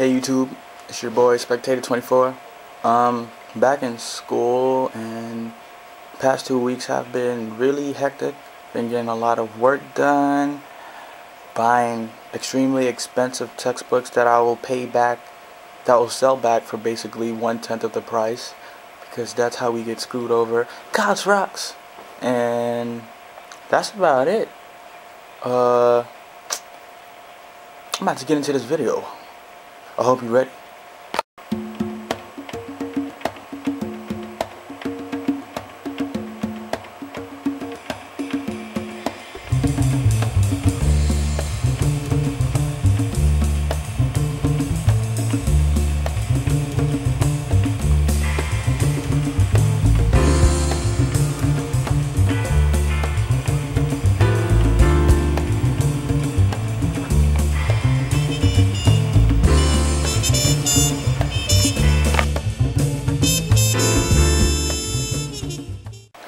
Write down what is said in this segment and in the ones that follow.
Hey YouTube, it's your boy Spectator24. Back in school, and the past 2 weeks have been really hectic. Been getting a lot of work done, buying extremely expensive textbooks that I will pay back, that will sell back for basically 1/10 of the price, because that's how we get screwed over. God's rocks! And that's about it. I'm about to get into this video. I hope you're ready.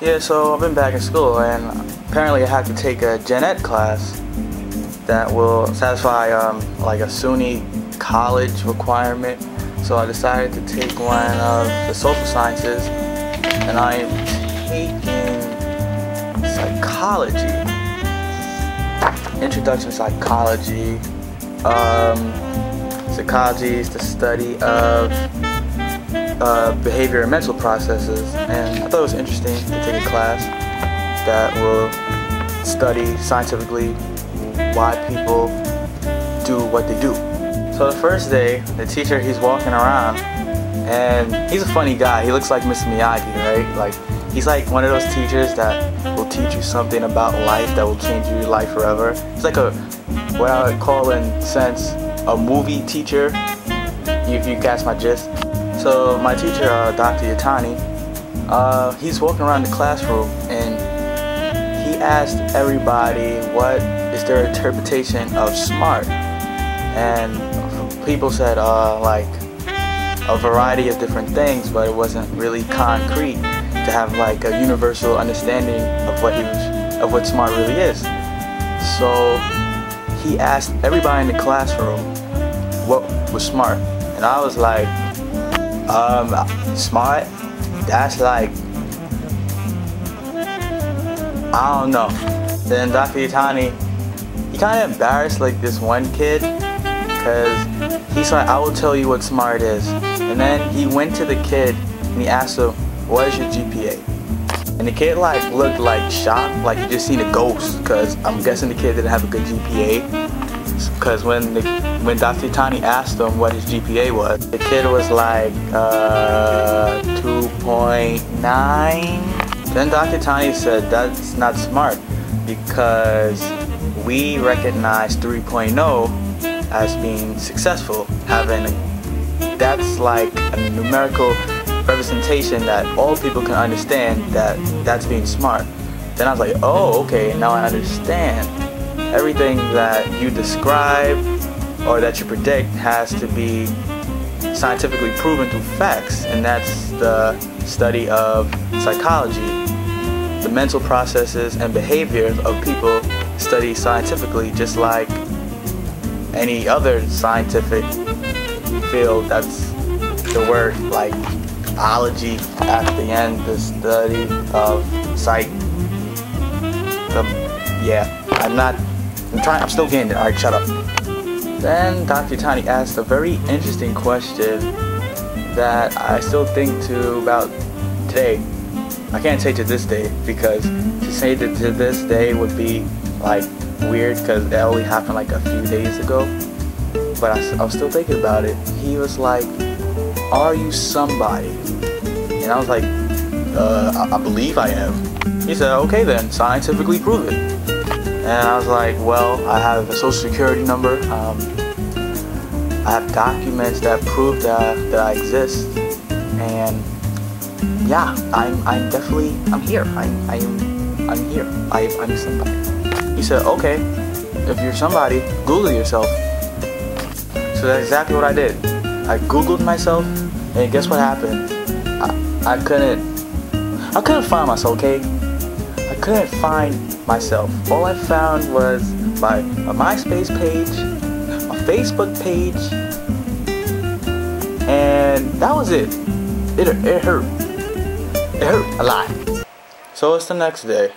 Yeah, so I've been back in school, and apparently I had to take a Gen Ed class that will satisfy like a SUNY college requirement. So I decided to take one of the social sciences, and I am taking psychology. Introduction to psychology. Psychology is the study of behavior and mental processes, and I thought it was interesting to take a class that will study scientifically why people do what they do. So the first day, the teacher, he's walking around, and he's a funny guy. He looks like Mr. Miyagi, right? Like, he's like one of those teachers that will teach you something about life that will change your life forever. He's like what I would call, in a sense, a movie teacher, if you catch my gist. So my teacher, Dr. Yatani, he's walking around the classroom, and he asked everybody what is their interpretation of SMART, and people said like a variety of different things, but it wasn't really concrete to have like a universal understanding of what SMART really is. So he asked everybody in the classroom what was SMART, and I was like, SMART, that's like, I don't know. Then Dr. Yatani, he kind of embarrassed like this one kid, because he's like, I will tell you what SMART is. And then he went to the kid and he asked him, what is your GPA? And the kid like looked like shocked, like he just seen a ghost, because I'm guessing the kid didn't have a good GPA. Because when Dr. Yatani asked him what his GPA was, the kid was like 2.9. Then Dr. Yatani said that's not SMART, because we recognize 3.0 as being successful, that's like a numerical representation that all people can understand, that's being smart. Then I was like, oh, okay, now I understand. Everything that you describe or that you predict has to be scientifically proven through facts, and that's the study of psychology. The mental processes and behaviors of people studied scientifically, just like any other scientific field. That's the word like ology at the end, the study of psych. Yeah, I'm still getting it. Alright, shut up. Then Dr. Yatani asked a very interesting question that I still think about today. I can't say to this day, because to say that to this day would be like weird, because it only happened like a few days ago. But I was still thinking about it. He was like, are you somebody? And I was like, I believe I am. He said, okay then, scientifically prove it. And I was like, well, I have a social security number. I have documents that prove that I exist. And yeah, I'm here. I'm here. I'm somebody. He said, okay, if you're somebody, Google yourself. So that's exactly what I did. I Googled myself, and guess what happened? I couldn't find myself, okay? I couldn't find myself. All I found was a MySpace page, a Facebook page, and that was it. It hurt. It hurt a lot. So it's the next day.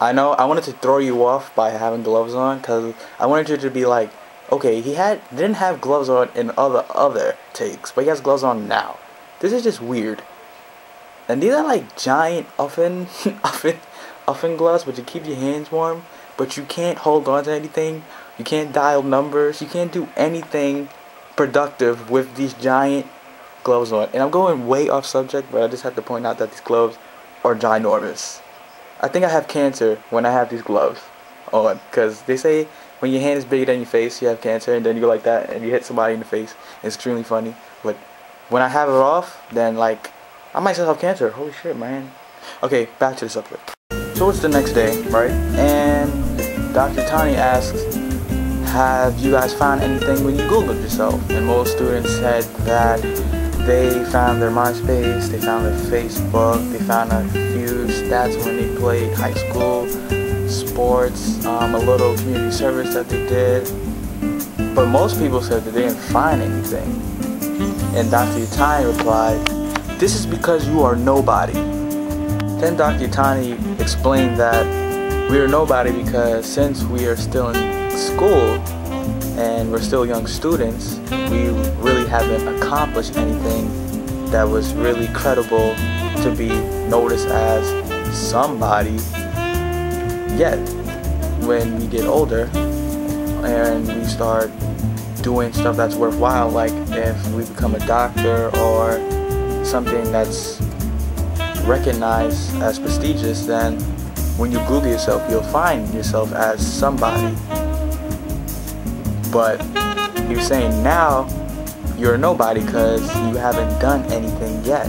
I know I wanted to throw you off by having gloves on, because I wanted you to be like, okay, he didn't have gloves on in other takes, but he has gloves on now. This is just weird. And these are like giant oven gloves, but you keep your hands warm, but you can't hold on to anything. You can't dial numbers. You can't do anything productive with these giant gloves on. And I'm going way off subject, but I just have to point out that these gloves are ginormous. I think I have cancer when I have these gloves on, because they say when your hand is bigger than your face, you have cancer, and then you go like that and you hit somebody in the face. It's extremely funny. But when I have it off, then like I might still have cancer. Holy shit, man. Okay, back to the subject. So it's the next day, right? And Dr. Tani asks, have you guys found anything when you Googled yourself? And most students said that they found their MySpace, they found their Facebook, they found a few stats when they played high school sports, a little community service that they did. But most people said that they didn't find anything. And Dr. Tani replied, this is because you are nobody. Then Dr. Tani explained that we are nobody because since we are still in school and we're still young students, we really haven't accomplished anything that was really credible to be noticed as somebody yet. When we get older and we start doing stuff that's worthwhile, like if we become a doctor or something that's recognized as prestigious, then when you Google yourself, you'll find yourself as somebody. But you're saying now you're a nobody because you haven't done anything yet.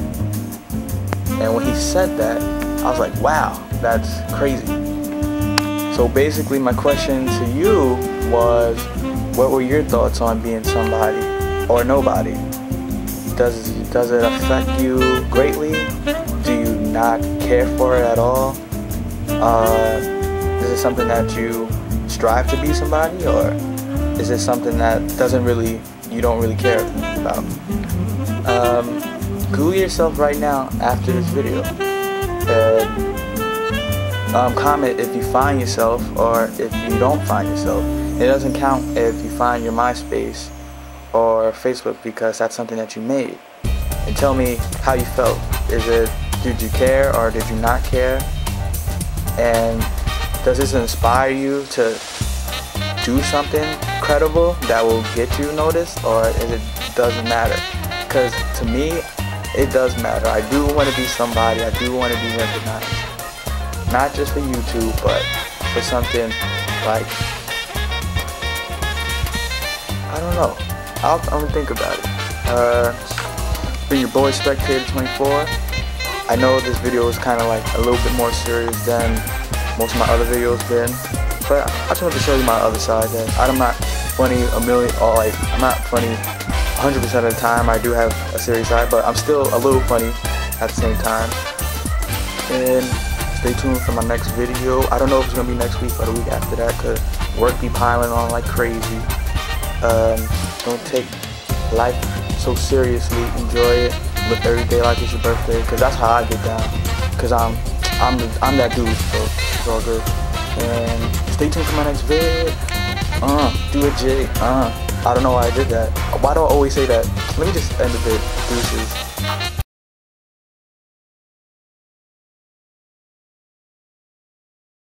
And when he said that, I was like, wow, that's crazy. So basically my question to you was, what were your thoughts on being somebody or nobody? Does it affect you greatly? Do you not care for it at all? Is it something that you strive to be somebody, or is it something that you don't really care about? Google yourself right now after this video. Comment if you find yourself or if you don't find yourself. It doesn't count if you find your MySpace or Facebook, because that's something that you made. And tell me how you felt. Did you care or did you not care? And does this inspire you to do something credible that will get you noticed, or doesn't matter? Because to me, it does matter. I do want to be somebody. I do want to be recognized. Not just for YouTube, but for something like, I don't know. I'm gonna think about it. Been your boy Spectator24. I know this video is kind of like a little bit more serious than most of my other videos been, but I just wanted to show you my other side. That I'm not funny I'm not funny 100% of the time. I do have a serious side, but I'm still a little funny at the same time. And stay tuned for my next video. I don't know if it's gonna be next week or the week after that, cause work be piling on like crazy. Don't take life so seriously. Enjoy it. Live every day like it's your birthday, cause that's how I get down. Cause I'm that dude, so it's all good. And stay tuned for my next vid. Do a jig. I don't know why I did that. Why do I always say that? Let me just end the vid. Deuces.